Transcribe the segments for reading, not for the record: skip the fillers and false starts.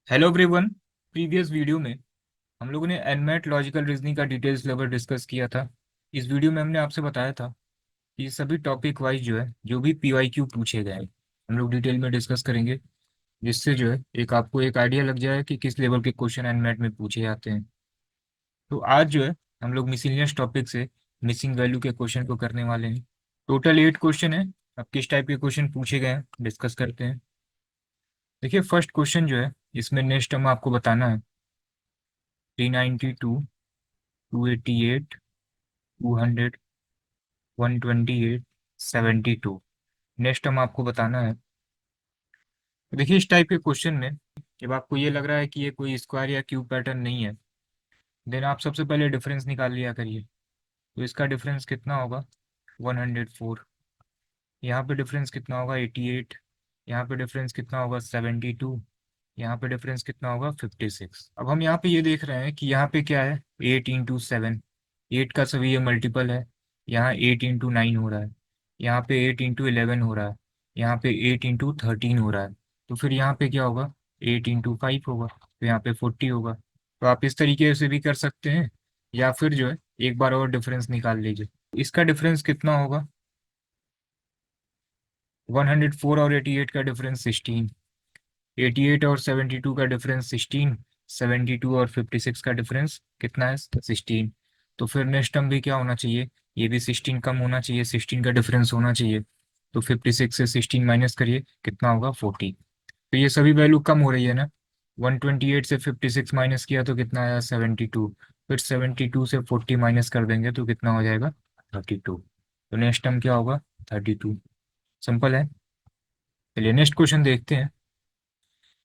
Hello everyone. Previous video में हम लोगों ने एनमैट लॉजिकल रीजनिंग का डिटेल्स लेवल डिस्कस किया था। इस वीडियो में हमने आपसे बताया था कि सभी टॉपिक वाइज जो है जो भी पीवाईक्यू पूछे गए हैं हम लोग डिटेल में डिस्कस करेंगे, जिससे जो है एक आपको एक आइडिया लग जाए कि किस लेवल के क्वेश्चन एनमैट में पूछे जाते हैं। तो आज जो है हम लोग मिसलिनियस टॉपिक से मिसिंग वैल्यू के क्वेश्चन को करने वाले हैं। टोटल 8 क्वेश्चन है। अब किस टाइप के क्वेश्चन पूछे गए हैं डिस्कस करते हैं। देखिए, फर्स्ट क्वेश्चन जो है इसमें नेक्स्ट टर्म आपको बताना है 392, 288, 200, 128, 72। नेक्स्ट हम आपको बताना है। तो देखिए, इस टाइप के क्वेश्चन में जब आपको ये लग रहा है कि ये कोई स्क्वायर या क्यूब पैटर्न नहीं है, देन आप सबसे पहले डिफरेंस निकाल लिया करिए। तो इसका डिफरेंस कितना होगा? 104। यहाँ पे डिफरेंस कितना होगा? 88। यहाँ पे डिफरेंस कितना होगा? 72। यहाँ पे डिफरेंस कितना होगा? 56। अब हम यहाँ पे ये देख रहे हैं कि यहाँ पे क्या है? 8 इंटू 7। 8 का सभी ये मल्टीपल है। यहाँ 8 इंटू 9 हो रहा है। यहाँ पे 8 इंटू 11 हो रहा है। यहाँ पे 8 इंटू 13 हो रहा है। तो फिर यहाँ पे क्या होगा? 8 इंटू 5 होगा, तो यहाँ पे 40 होगा। तो आप इस तरीके से भी कर सकते हैं, या फिर जो है एक बार और डिफरेंस निकाल लीजिए। इसका डिफरेंस कितना होगा? 104 और 88 का डिफरेंस 16। 88 और 72 का डिफरेंस 16। 72 और 56 का डिफरेंस कितना है? 16। तो फिर नेक्स्ट टर्म भी क्या होना चाहिए? ये भी 16 कम होना चाहिए, 16 का डिफरेंस होना चाहिए। तो 56 से 16 माइनस करिए, कितना होगा? 40। तो ये सभी वैल्यू कम हो रही है ना। 128 से 56 माइनस किया तो कितना आया? 72। फिर 72 से 40 माइनस कर देंगे तो कितना हो जाएगा? 32। तो नेक्स्ट टर्म क्या होगा? 32। सिंपल है। चलिए नेक्स्ट क्वेश्चन देखते हैं।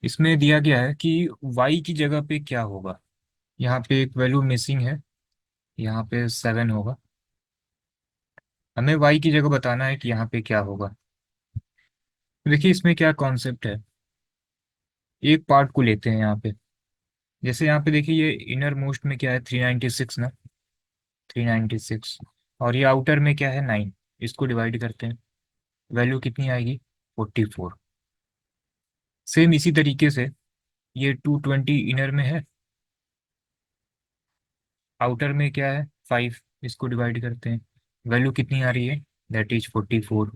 इसमें दिया गया है कि y की जगह पे क्या होगा। यहाँ पे एक वैल्यू मिसिंग है, यहाँ पे 7 होगा। हमें y की जगह बताना है कि यहाँ पे क्या होगा। तो देखिए, इसमें क्या कॉन्सेप्ट है। एक पार्ट को लेते हैं यहाँ पे। जैसे यहाँ पे देखिए, ये इनर मोस्ट में क्या है? 396 ना, 396। और ये आउटर में क्या है? 9। इसको डिवाइड करते हैं, वैल्यू कितनी आएगी? 44। सेम इसी तरीके से ये 220 इनर में है, आउटर में क्या है? 5। इसको डिवाइड करते हैं, वैल्यू कितनी आ रही है? That is 44।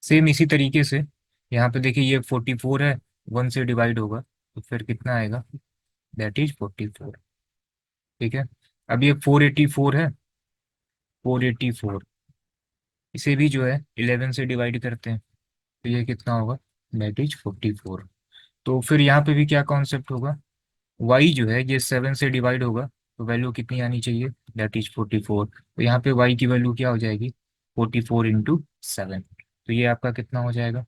सेम इसी तरीके से यहाँ पे देखिए, ये 44 है, 1 से डिवाइड होगा तो फिर कितना आएगा? That is 44। ठीक है। अब ये 484 है, 484। इसे भी जो है 11 से डिवाइड करते हैं तो ये कितना होगा? That is 44। तो फिर यहाँ पे भी क्या कॉन्सेप्ट होगा? y जो है ये 7 से डिवाइड होगा तो वैल्यू कितनी आनी चाहिए? That is 44। तो यहाँ पे y की वैल्यू क्या हो जाएगी? 44 इंटू 7। तो ये आपका कितना हो जाएगा?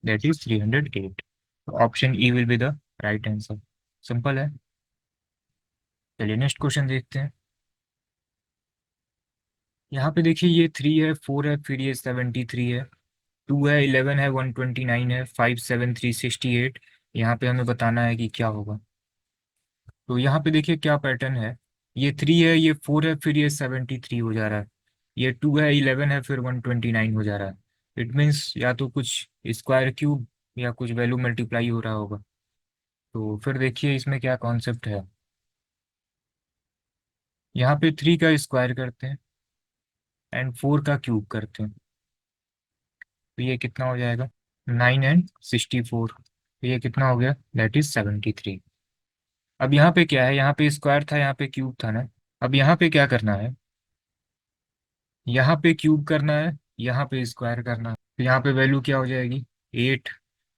That is 308। Option E will be the right answer. Simple है। चलिए नेक्स्ट क्वेश्चन देखते हैं। यहाँ पे देखिए, ये 3 है, 4 है, फिर ये 73 है, 2 है, 11 है, 129 है, 5 7 3 68। यहाँ पे हमें बताना है कि क्या होगा। तो यहाँ पे देखिए क्या पैटर्न है। ये 3 है, ये 4 है, फिर ये 73 हो जा रहा है। ये 2 है, 11 है, फिर 129 हो जा रहा है। इट मीन्स या तो कुछ स्क्वायर क्यूब या कुछ वैल्यू मल्टीप्लाई हो रहा होगा। तो फिर देखिए इसमें क्या कॉन्सेप्ट है। यहाँ पे 3 का स्क्वायर करते हैं एंड 4 का क्यूब करते हैं तो ये कितना हो जाएगा? 9 एंड 64। तो ये कितना हो गया? That is 73। अब यहाँ पे क्या है? यहाँ पे स्क्वायर था, यहाँ पे क्यूब था ना। अब यहाँ पे क्या करना है? यहाँ पे क्यूब करना है, यहाँ पे स्क्वायर करना है। तो यहाँ पे वैल्यू क्या हो जाएगी? 8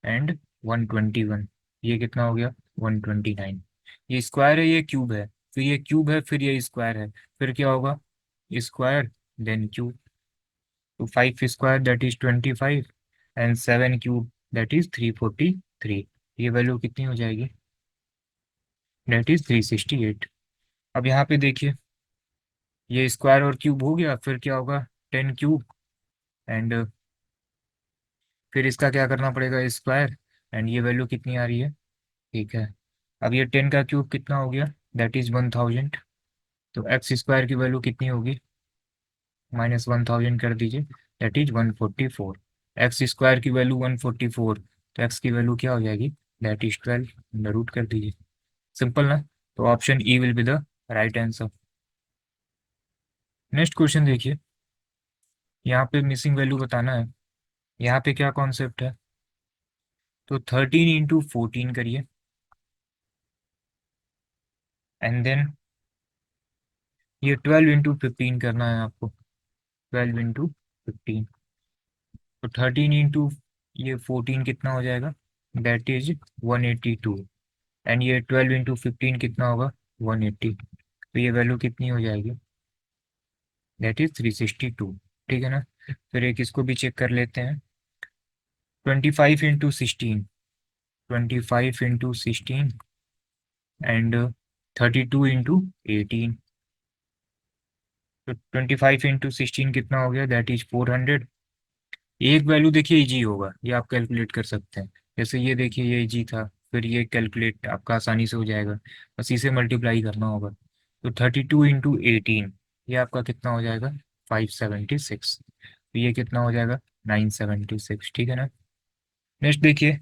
एंड 121। ये कितना हो गया? 129। ये स्क्वायर है, ये क्यूब है, फिर ये क्यूब है, फिर ये स्क्वायर है। फिर क्या होगा? Square then cube. तो 5 square that is 25, and 7 cube that is 343। ये वैल्यू कितनी हो जाएगी? That is 368। अब यहाँ पे देखिए, ये स्क्वायर और क्यूब हो गया, फिर क्या होगा? 10 क्यूब एंड फिर इसका क्या करना पड़ेगा? स्क्वायर। एंड ये वैल्यू कितनी आ रही है? ठीक है। अब ये 10 का क्यूब कितना हो गया? That is 1000। तो एक्स स्क्वायर की वैल्यू कितनी होगी? -1000 कर दीजिए, दैट इज 144। एक्स स्क्वायर की वैल्यू 144, तो एक्स की वैल्यू क्या हो जाएगी? दैट इज 12, अंडर रूट कर दीजिए, सिंपल ना। तो option E will be the right answer. Next question देखिए, यहाँ पे मिसिंग वैल्यू बताना है। यहाँ पे क्या कॉन्सेप्ट है, तो 13 × 14 करिए, एंड देन ये 12 × 15 करना है आपको, 12 × 15। तो 13 × ये 14 कितना हो जाएगा, दैट इज 182, एंड ये 12 × 15 कितना होगा, 180। तो ये वैल्यू कितनी हो जाएगी, दैट इज 362, ठीक है ना। फिर एक इसको भी चेक कर लेते हैं, 25 × 16, 25 × 16 एंड 32 × 18। तो 25 × 16 कितना हो गया, दैट इज 400। एक वैल्यू देखिए इजी होगा, ये आप कैलकुलेट कर सकते हैं। जैसे ये देखिए ये इजी था, फिर ये कैलकुलेट आपका आसानी से हो जाएगा, बस इसे मल्टीप्लाई करना होगा। तो 32 × 18, ये आपका कितना हो जाएगा, 576। तो ये कितना हो जाएगा, 976, ठीक है ना। नेक्स्ट देखिए,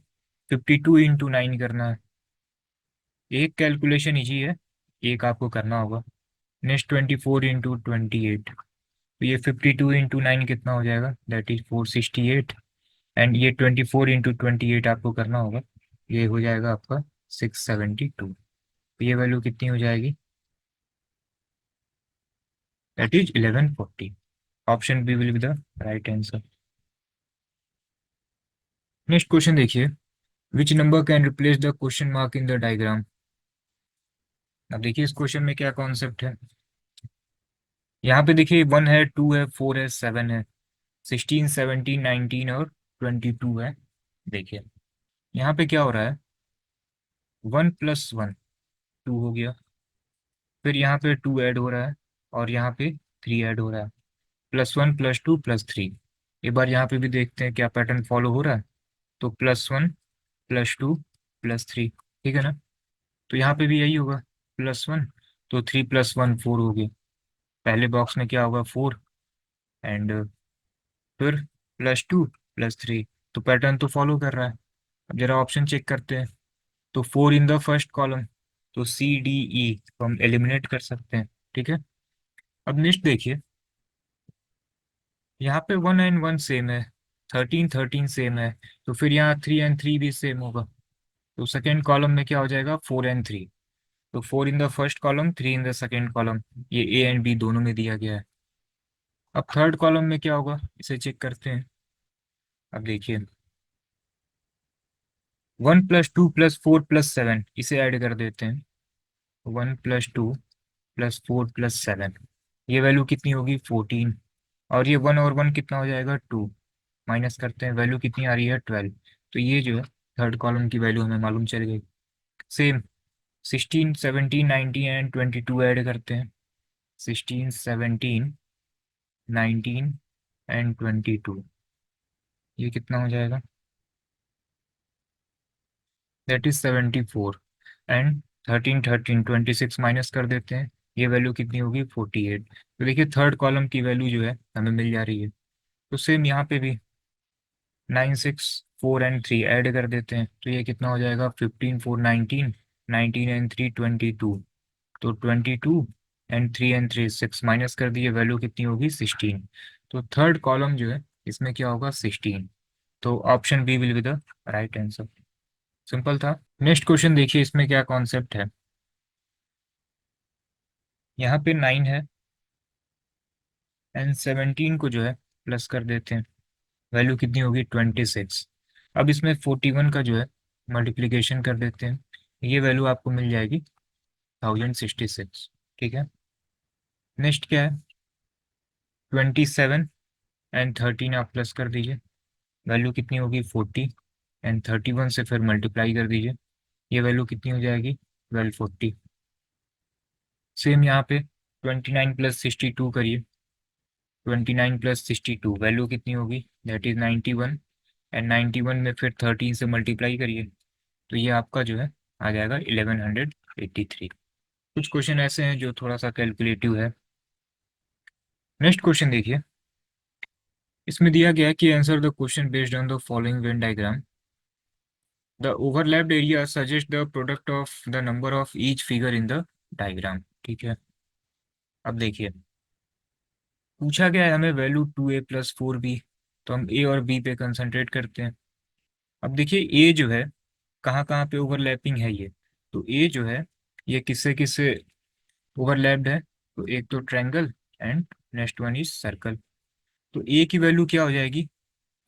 52 × 9 करना है। एक कैलकुलेशन इजी है, एक आपको करना होगा। नेक्स्ट 24 × 28, तो ये 52 × 9 कितना हो जाएगा, दैट इज 468। एंड ये 24 × 28 आपको करना होगा, ये हो जाएगा आपका 672। तो ये वैल्यू कितनी हो जाएगी, that is 1140। Option B will be the right answer. Next question देखिए, which number can replace the question mark in the diagram. अब देखिए इस क्वेश्चन में क्या कॉन्सेप्ट है, यहाँ पे देखिए 1 है, 2 है, 4 है, 7 है, 16, 17, 19 और 22 है। देखिए यहाँ पे क्या हो रहा है, 1 + 1 2 हो गया, फिर यहाँ पे 2 ऐड हो रहा है, और यहाँ पे 3 ऐड हो रहा है, +1 +2 +3। एक बार यहाँ पे भी देखते हैं क्या पैटर्न फॉलो हो रहा है। तो +1 +2 +3, ठीक है ना। तो यहाँ पे भी यही होगा, +1, तो 3 + 1 4 हो गया। पहले बॉक्स में क्या होगा, 4, एंड फिर +2 +3। तो पैटर्न तो फॉलो कर रहा है। अब जरा ऑप्शन चेक करते हैं, तो 4 इन द फर्स्ट कॉलम, तो CDE को हम एलिमिनेट कर सकते हैं, ठीक है। अब नेक्स्ट देखिए, यहाँ पे 1 और 1 सेम है, 13 13 सेम है, तो फिर यहाँ 3 और 3 भी सेम होगा। तो सेकेंड कॉलम में क्या हो जाएगा, 4 और 3। तो 4 in the first column, 3 in the second column, ये ए एंड बी दोनों में दिया गया है। अब थर्ड कॉलम में क्या होगा, इसे चेक करते हैं। अब देखिए 1 + 2 + 4 + 7, इसे ऐड कर देते हैं। 1 + 2 + 4 + 7, ये वैल्यू कितनी होगी, 14। और ये 1 और 1 कितना हो जाएगा, 2। माइनस करते हैं, वैल्यू कितनी आ रही है, 12। तो ये जो है थर्ड कॉलम की वैल्यू हमें मालूम चल गई। सेम 16, 17, 19 एंड 22 ऐड करते हैं। 16, 17, 19 एंड 22, ये कितना हो जाएगा, दैट इज 74। एंड 13 13 26 माइनस कर देते हैं, ये वैल्यू कितनी होगी, 48। तो देखिए थर्ड कॉलम की वैल्यू जो है हमें मिल जा रही है। तो सेम यहाँ पे भी 9 6 4 एंड 3 ऐड कर देते हैं, तो ये कितना हो जाएगा, 15 4 19, 19 एंड 3 22। तो 22 एंड 3 एंड 3 6 माइनस कर दिए, वैल्यू कितनी होगी, 16। तो थर्ड कॉलम जो है इसमें क्या होगा, 16। तो option B will be the right answer. Simple था। नेक्स्ट क्वेश्चन देखिए, इसमें क्या कॉन्सेप्ट है। यहाँ पे 9 है, एंड 17 को जो है प्लस कर देते हैं, वैल्यू कितनी होगी, 26। अब इसमें 41 का जो है मल्टीप्लीकेशन कर देते हैं, ये वैल्यू आपको मिल जाएगी 1066, ठीक है। नेक्स्ट क्या है, 27 एंड 13 आप प्लस कर दीजिए, वैल्यू कितनी होगी, 40। एंड 31 से फिर मल्टीप्लाई कर दीजिए, ये वैल्यू कितनी हो जाएगी, 1240। सेम यहाँ पे 29 + 62 करिए, 29 + 62 वैल्यू कितनी होगी, दैट इज 91। एंड 91 में फिर 13 से मल्टीप्लाई करिए, तो ये आपका जो है आ जाएगा 1183। कुछ क्वेश्चन ऐसे हैं जो थोड़ा सा कैलकुलेटिव है। नेक्स्ट क्वेश्चन देखिए, इसमें दिया गया है कि answer the question based on the following Venn diagram. The overlapped area suggest the product of the number of each figure in the diagram. ठीक है, अब देखिए पूछा गया है हमें वैल्यू 2a+4b, तो हम ए और बी पे कंसंट्रेट करते हैं। अब देखिए ए जो है कहाँ कहाँ पे ओवरलैपिंग है ये, तो ए जो है ये किससे किससे ओवरलैप्ड है, तो एक तो triangle and next one is circle. तो ए की वैल्यू क्या हो जाएगी,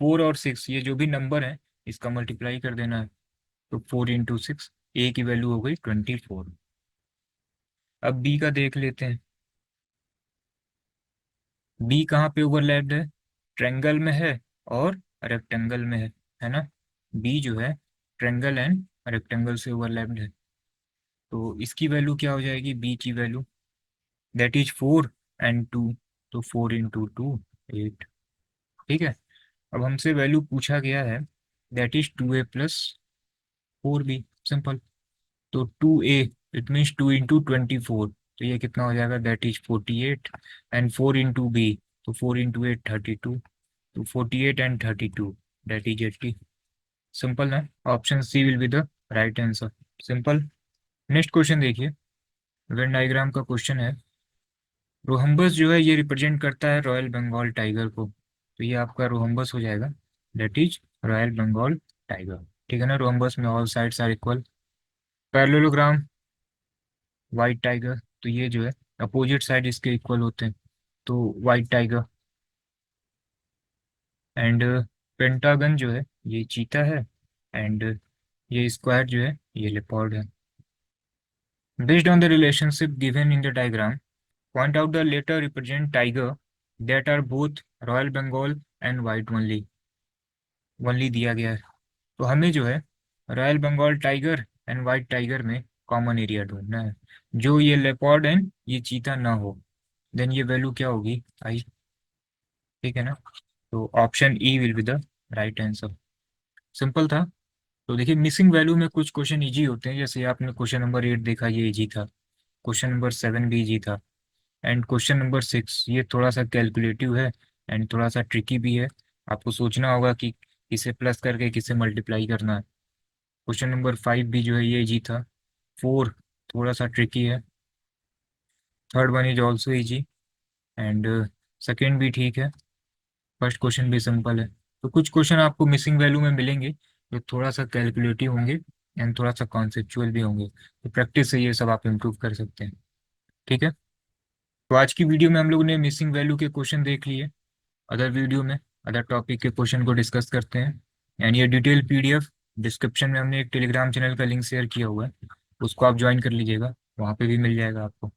4 और 6, ये जो भी नंबर है इसका मल्टीप्लाई कर देना है, तो 4 × 6, ए की वैल्यू हो गई 24। अब बी का देख लेते हैं, बी कहाँ पे ओवरलैप्ड है, ट्रायंगल में है और रेक्टेंगल में है ना। बी जो है ट्रायंगल एंड रेक्टेंगल से ओवरलैप्ड है, तो इसकी वैल्यू क्या हो जाएगी, बी की वैल्यू दैट इज 4 और 2, तो 4 × 2 8। ठीक है, अब हमसे वैल्यू पूछा गया है दैट इज 2a+4b, सिंपल। तो 2a इट मीन्स 2 × 24, तो ये कितना हो जाएगा, दैट इज 48, एंड 4 × b, तो 4 × 8 32, तो 48 एंड 32 दैट इज 80। सिंपल ना, option C will be the right answer, simple. Next question देखिए, वेन डायग्राम का क्वेश्चन है। रोहम्बस जो है ये रिप्रेजेंट करता है रॉयल बंगाल टाइगर को, तो ये आपका रोहम्बस हो जाएगा, that is royal Bengal tiger. ठीक है ना, रोहम्बस में all sides are equal. Parallelogram white tiger, तो ये जो है अपोजिट साइड इसके इक्वल होते हैं, तो वाइट टाइगर। एंड पेंटागन जो है ये चीता है, एंड ये स्क्वायर जो है ये लेपर्ड है। Based on the relationship given in the diagram, point out the letter represent tiger that are both royal Bengal and white only. Only दिया गया है, तो हमें जो है royal Bengal tiger and white tiger में कॉमन एरिया ढूंढना है, जो ये लेपर्ड एंड ये चीता ना हो, देन ये वैल्यू क्या होगी, आई। ठीक है ना, तो option E will be the right answer, simple था। तो देखिए मिसिंग वैल्यू में कुछ क्वेश्चन इजी होते हैं, जैसे आपने क्वेश्चन नंबर 8 देखा, ये इजी था। क्वेश्चन नंबर 7 भी इजी था, एंड क्वेश्चन नंबर 6 ये थोड़ा सा कैलकुलेटिव है एंड थोड़ा सा ट्रिकी भी है। आपको सोचना होगा कि किसे प्लस करके किसे मल्टीप्लाई करना है। क्वेश्चन नंबर 5 भी जो है ये इजी था। 4 थोड़ा सा ट्रिकी है। Third one is also easy, and second भी ठीक है। फर्स्ट क्वेश्चन भी सिंपल है। तो कुछ क्वेश्चन आपको मिसिंग वैल्यू में मिलेंगे जो थोड़ा सा कैलकुलेटिव होंगे एंड थोड़ा सा कॉन्सेप्चुअल भी होंगे, तो प्रैक्टिस से ये सब आप इम्प्रूव कर सकते हैं। ठीक है, तो आज की वीडियो में हम लोग ने मिसिंग वैल्यू के क्वेश्चन देख लिए। अदर वीडियो में अदर टॉपिक के क्वेश्चन को डिस्कस करते हैं, एंड ये डिटेल पीडीएफ डिस्क्रिप्शन में हमने एक टेलीग्राम चैनल का लिंक शेयर किया हुआ है, उसको आप ज्वाइन कर लीजिएगा, वहाँ पे भी मिल जाएगा आपको।